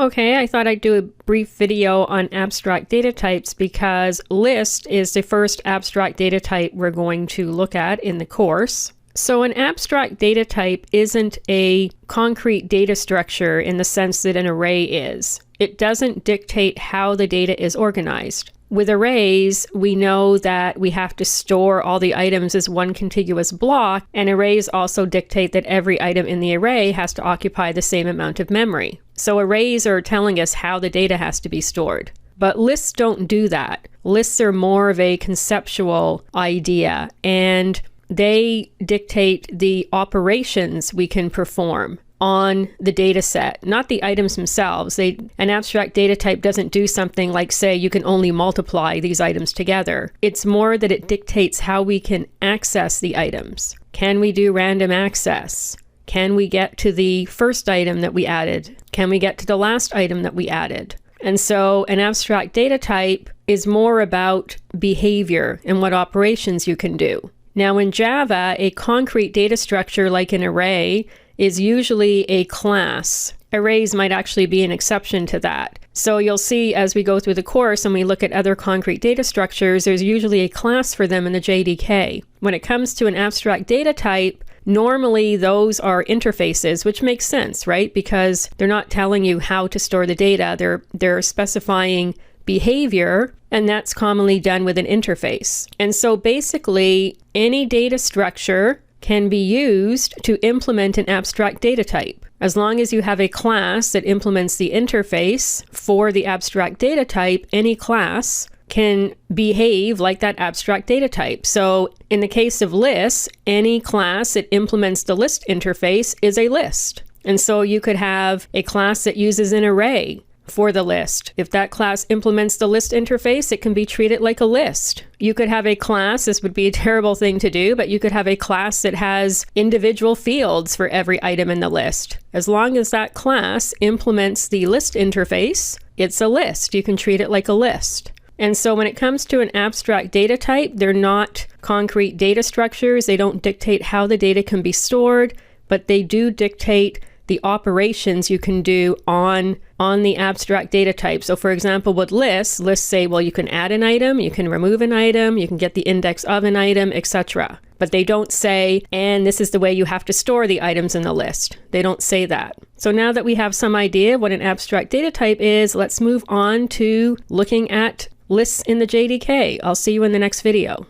Okay, I thought I'd do a brief video on abstract data types because list is the first abstract data type we're going to look at in the course. So an abstract data type isn't a concrete data structure in the sense that an array is. It doesn't dictate how the data is organized. With arrays, we know that we have to store all the items as one contiguous block, and arrays also dictate that every item in the array has to occupy the same amount of memory. So arrays are telling us how the data has to be stored. But lists don't do that. Lists are more of a conceptual idea, and they dictate the operations we can perform on the data set, not the items themselves. An abstract data type doesn't do something like say you can only multiply these items together. It's more that it dictates how we can access the items. Can we do random access? Can we get to the first item that we added? Can we get to the last item that we added? And so an abstract data type is more about behavior and what operations you can do. Now in Java, a concrete data structure like an array is usually a class. Arrays might actually be an exception to that. So you'll see as we go through the course and we look at other concrete data structures, there's usually a class for them in the JDK. When it comes to an abstract data type, normally those are interfaces, which makes sense, right? Because they're not telling you how to store the data. They're specifying behavior, and that's commonly done with an interface. And so basically, any data structure can be used to implement an abstract data type. As long as you have a class that implements the interface for the abstract data type, any class can behave like that abstract data type. So in the case of lists, any class that implements the list interface is a list. And so you could have a class that uses an array for the list. If that class implements the list interface, it can be treated like a list. You could have a class, this would be a terrible thing to do, but you could have a class that has individual fields for every item in the list. As long as that class implements the list interface, it's a list. You can treat it like a list. And so when it comes to an abstract data type, they're not concrete data structures. They don't dictate how the data can be stored, but they do dictate the operations you can do on the abstract data type. So for example, with lists say, well, you can add an item, you can remove an item, you can get the index of an item, etc. But they don't say, and this is the way you have to store the items in the list. They don't say that. So now that we have some idea what an abstract data type is, let's move on to looking at lists in the JDK. I'll see you in the next video.